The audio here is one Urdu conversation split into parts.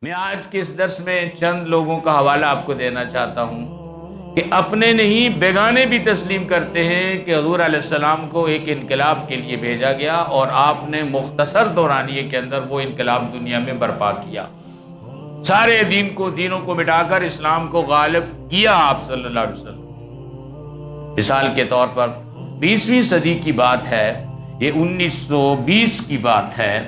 میں آج کے اس درس میں چند لوگوں کا حوالہ آپ کو دینا چاہتا ہوں کہ اپنے نہیں بیگانے بھی تسلیم کرتے ہیں کہ حضور علیہ السلام کو ایک انقلاب کے لیے بھیجا گیا اور آپ نے مختصر دورانیے کے اندر وہ انقلاب دنیا میں برپا کیا، سارے دینوں کو مٹا کر اسلام کو غالب کیا آپ صلی اللہ علیہ وسلم۔ مثال کے طور پر 20ویں صدی کی بات ہے، یہ 1920 کی بات ہے،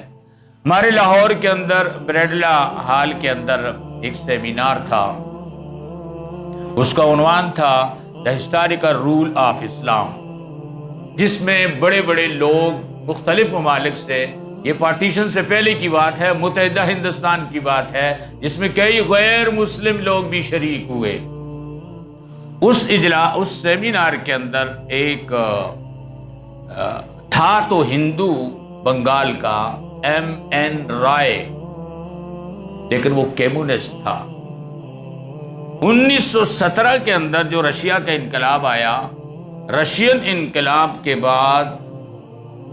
ہمارے لاہور کے اندر بریڈلا ہال کے اندر ایک سیمینار تھا، اس کا عنوان تھا دی ہسٹوریکل رول آف اسلام، جس میں بڑے بڑے لوگ مختلف ممالک سے، یہ پارٹیشن سے پہلے کی بات ہے، متحدہ ہندوستان کی بات ہے، جس میں کئی غیر مسلم لوگ بھی شریک ہوئے۔ اس سیمینار کے اندر ایک تھا تو ہندو بنگال کا M.N. رائے، لیکن وہ کمیونسٹ تھا۔ 1917 کے اندر جو رشیا کا انقلاب آیا، رشین انقلاب کے بعد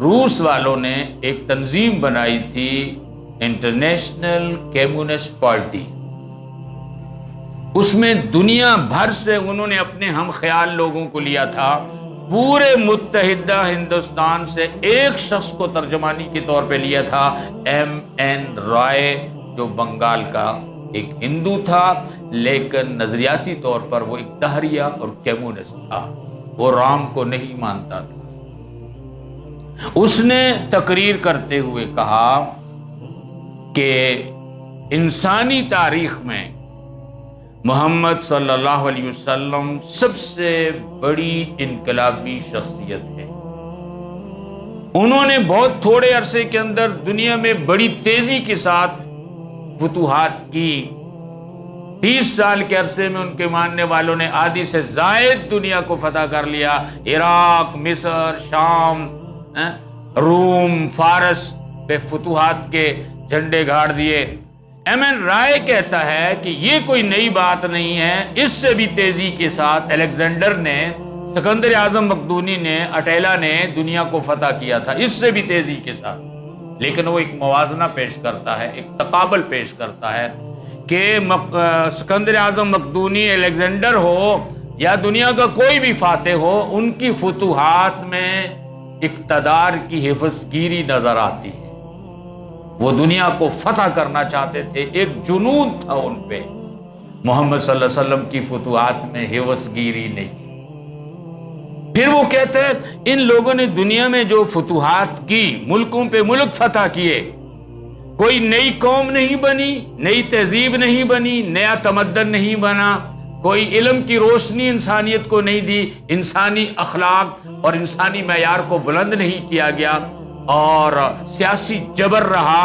روس والوں نے ایک تنظیم بنائی تھی، انٹرنیشنل کمیونسٹ پارٹی۔ اس میں دنیا بھر سے انہوں نے اپنے ہم خیال لوگوں کو لیا تھا، پورے متحدہ ہندوستان سے ایک شخص کو ترجمانی کے طور پہ لیا تھا، M.N. رائے، جو بنگال کا ایک ہندو تھا، لیکن نظریاتی طور پر وہ ایک دہریہ اور کمیونسٹ تھا، وہ رام کو نہیں مانتا تھا۔ اس نے تقریر کرتے ہوئے کہا کہ انسانی تاریخ میں محمد صلی اللہ علیہ وسلم سب سے بڑی انقلابی شخصیت ہے۔ انہوں نے بہت تھوڑے عرصے کے اندر دنیا میں بڑی تیزی کے ساتھ فتوحات کی۔ 30 سال کے عرصے میں ان کے ماننے والوں نے آدھی سے زائد دنیا کو فتح کر لیا، عراق، مصر، شام، روم، فارس پہ فتوحات کے جھنڈے گاڑ دیے۔ M.N. رائے کہتا ہے کہ یہ کوئی نئی بات نہیں ہے، اس سے بھی تیزی کے ساتھ الیگزینڈر نے، سکندر اعظم مقدونی نے، اٹیلا نے دنیا کو فتح کیا تھا، اس سے بھی تیزی کے ساتھ۔ لیکن وہ ایک موازنہ پیش کرتا ہے، ایک تقابل پیش کرتا ہے کہ سکندر اعظم مقدونی، الیگزینڈر ہو یا دنیا کا کوئی بھی فاتح ہو، ان کی فتوحات میں اقتدار کی حفظ گیری نظر آتی ہے۔ وہ دنیا کو فتح کرنا چاہتے تھے، ایک جنون تھا ان پہ۔ محمد صلی اللہ علیہ وسلم کی فتوحات میں حوث گیری نہیں۔ پھر وہ کہتے ہیں ان لوگوں نے دنیا میں جو فتوحات کی، ملکوں پہ ملک فتح کیے، کوئی نئی قوم نہیں بنی، نئی تہذیب نہیں بنی، نیا تمدن نہیں بنا، کوئی علم کی روشنی انسانیت کو نہیں دی، انسانی اخلاق اور انسانی معیار کو بلند نہیں کیا گیا، اور سیاسی جبر رہا،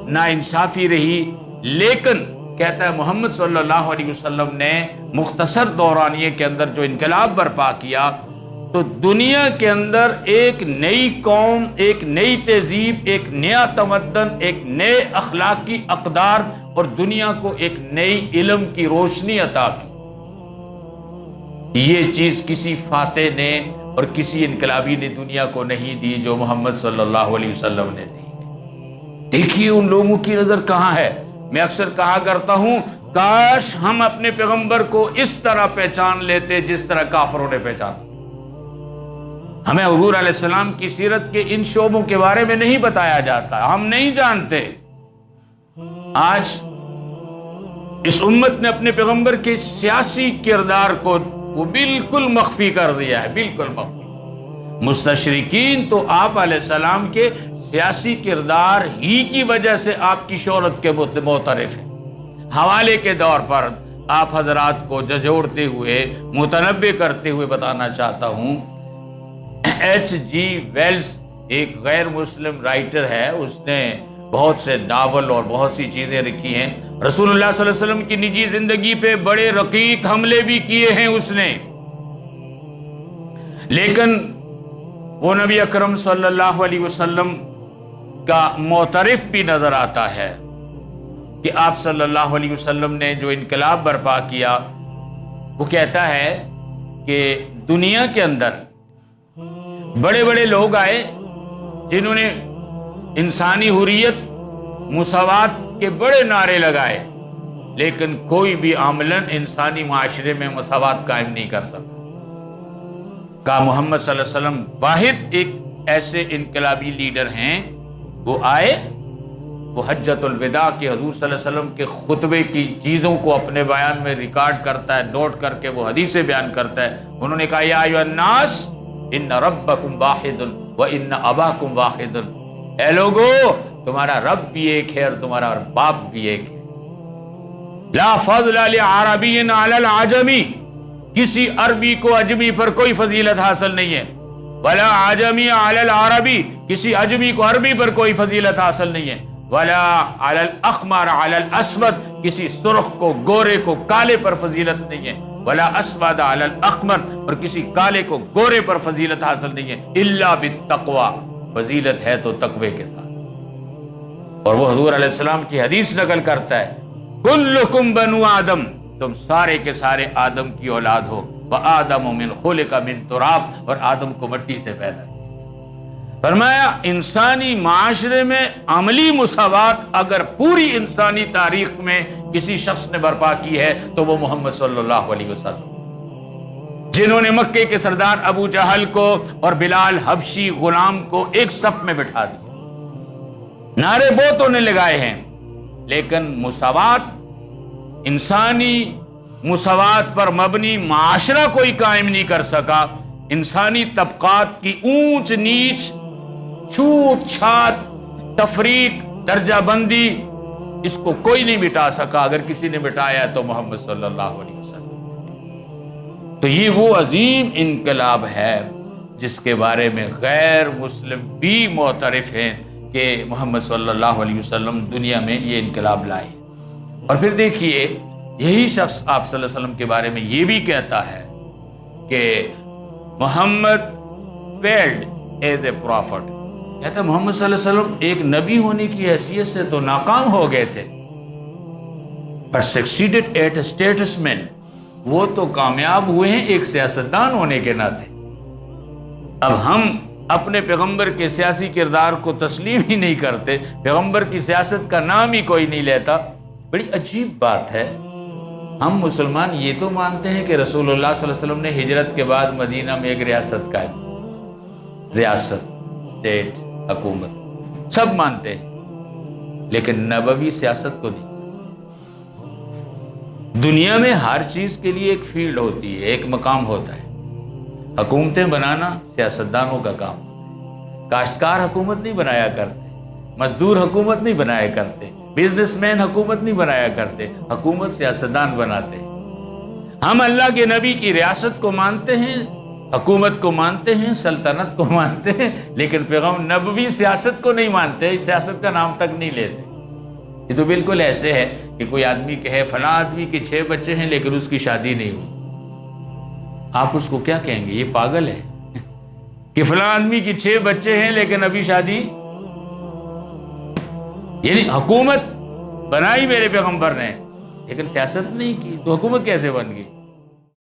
ناانصافی رہی۔ لیکن کہتا ہے محمد صلی اللہ علیہ وسلم نے مختصر دورانیے کے اندر جو انقلاب برپا کیا، تو دنیا کے اندر ایک نئی قوم، ایک نئی تہذیب، ایک نیا تمدن، ایک نئے اخلاقی اقدار اور دنیا کو ایک نئی علم کی روشنی عطا کی۔ یہ چیز کسی فاتح نے اور کسی انقلابی نے دنیا کو نہیں دی جو محمد صلی اللہ علیہ وسلم نے دی۔ دیکھیے ان لوگوں کی نظر کہاں ہے۔ میں اکثر کہا کرتا ہوں کاش ہم اپنے پیغمبر کو اس طرح پہچان لیتے جس طرح کافروں نے پہچانا۔ ہمیں حضور علیہ السلام کی سیرت کے ان شعبوں کے بارے میں نہیں بتایا جاتا، ہم نہیں جانتے۔ آج اس امت نے اپنے پیغمبر کے سیاسی کردار کو وہ بالکل مخفی کر دیا ہے، بالکل مخفی۔ مستشرقین تو آپ علیہ السلام کے سیاسی کردار ہی کی وجہ سے آپ کی شہرت کے معترف ہیں۔ حوالے کے طور پر آپ حضرات کو جھنجھوڑتے ہوئے، متنبہ کرتے ہوئے بتانا چاہتا ہوں، H.G. ویلز ایک غیر مسلم رائٹر ہے، اس نے بہت سے ناول اور بہت سی چیزیں لکھی ہیں۔ رسول اللہ صلی اللہ علیہ وسلم کی نجی زندگی پہ بڑے رقیق حملے بھی کیے ہیں اس نے، لیکن وہ نبی اکرم صلی اللہ علیہ وسلم کا معترف بھی نظر آتا ہے کہ آپ صلی اللہ علیہ وسلم نے جو انقلاب برپا کیا، وہ کہتا ہے کہ دنیا کے اندر بڑے بڑے لوگ آئے جنہوں نے انسانی حریت، مساوات کے بڑے نعرے لگائے، لیکن کوئی بھی عملاً انسانی معاشرے میں مساوات قائم نہیں کر سکتا۔ کہا محمد صلی اللہ علیہ وسلم واحد ایک ایسے انقلابی لیڈر ہیں، وہ آئے، وہ حجۃ الوداع کے حضور صلی اللہ علیہ وسلم کے خطبے کی چیزوں کو اپنے بیان میں ریکارڈ کرتا ہے، نوٹ کر کے وہ حدیثیں بیان کرتا ہے۔ انہوں نے کہا یا ایھا الناس ان ربکم واحد وان اباکم واحد، اے لوگو تمہارا رب بھی ایک ہے اور تمہارا باپ بھی ایک ہے۔ لا فضل لعربی علی العجمی، کسی عربی کو عجمی پر کوئی فضیلت حاصل نہیں ہے، ولا عجمی علی العربی، کسی عجمی کو عربی پر کوئی فضیلت حاصل نہیں ہے، ولا علی الاحمر علی الاسود، کسی سرخ کو گورے کو کالے پر فضیلت نہیں ہے، ولا اسود علی الاحمر، اور کسی کالے کو گورے پر فضیلت حاصل نہیں ہے، الا بالتقوی، فضیلت ہے تو تقوی کے ساتھ۔ اور وہ حضور علیہ السلام کی حدیث نقل کرتا ہے کلکم بنو آدم، تم سارے کے سارے آدم کی اولاد ہو، وآدم من خلق من تراب، اور آدم کو مٹی سے پیدا کیا۔ فرمایا انسانی معاشرے میں عملی مساوات اگر پوری انسانی تاریخ میں کسی شخص نے برپا کی ہے تو وہ محمد صلی اللہ علیہ وسلم، جنہوں نے مکے کے سردار ابو جہل کو اور بلال حبشی غلام کو ایک صف میں بٹھا دیا۔ نعرے بہتوں نے لگائے ہیں، لیکن مساوات، انسانی مساوات پر مبنی معاشرہ کوئی قائم نہیں کر سکا۔ انسانی طبقات کی اونچ نیچ، چھوت چھات، تفریق، درجہ بندی، اس کو کوئی نہیں مٹا سکا۔ اگر کسی نے مٹایا تو محمد صلی اللہ علیہ وسلم۔ تو یہ وہ عظیم انقلاب ہے جس کے بارے میں غیر مسلم بھی معترف ہیں کہ محمد صلی اللہ علیہ وسلم دنیا میں یہ انقلاب لائے۔ اور پھر دیکھیے یہی شخص آپ صلی اللہ علیہ وسلم کے بارے میں یہ بھی کہتا ہے کہ محمد فیلڈ ایز اے پروفٹ، کہتا ہے محمد صلی اللہ علیہ وسلم ایک نبی ہونے کی حیثیت سے تو ناکام ہو گئے تھے، پر سکسیڈڈ ایٹ اسٹیٹس مین، وہ تو کامیاب ہوئے ہیں ایک سیاستدان ہونے کے ناطے۔ اب ہم اپنے پیغمبر کے سیاسی کردار کو تسلیم ہی نہیں کرتے، پیغمبر کی سیاست کا نام ہی کوئی نہیں لیتا۔ بڑی عجیب بات ہے، ہم مسلمان یہ تو مانتے ہیں کہ رسول اللہ صلی اللہ علیہ وسلم نے ہجرت کے بعد مدینہ میں ایک ریاست قائم، ریاست، اسٹیٹ، حکومت، سب مانتے ہیں، لیکن نبوی سیاست کو نہیں۔ دنیا میں ہر چیز کے لیے ایک فیلڈ ہوتی ہے، ایک مقام ہوتا ہے۔ حکومتیں بنانا سیاستدانوں کا کام، کاشتکار حکومت نہیں بنایا کرتے، مزدور حکومت نہیں بنایا کرتے، بزنس مین حکومت نہیں بنایا کرتے، حکومت سیاستدان بناتے ہیں۔ ہم اللہ کے نبی کی ریاست کو مانتے ہیں، حکومت کو مانتے ہیں، سلطنت کو مانتے ہیں، لیکن پیغمبر نبوی سیاست کو نہیں مانتے، سیاست کا نام تک نہیں لیتے۔ یہ تو بالکل ایسے ہے کہ کوئی آدمی کہے فلاں آدمی کے 6 بچے ہیں لیکن اس کی شادی نہیں ہوئی، آپ اس کو کیا کہیں گے؟ یہ پاگل ہے کہ فلاں آدمی کی 6 بچے ہیں لیکن ابھی شادی، یعنی حکومت بنائی میرے پیغمبر نے لیکن سیاست نہیں کی، تو حکومت کیسے بن گئی؟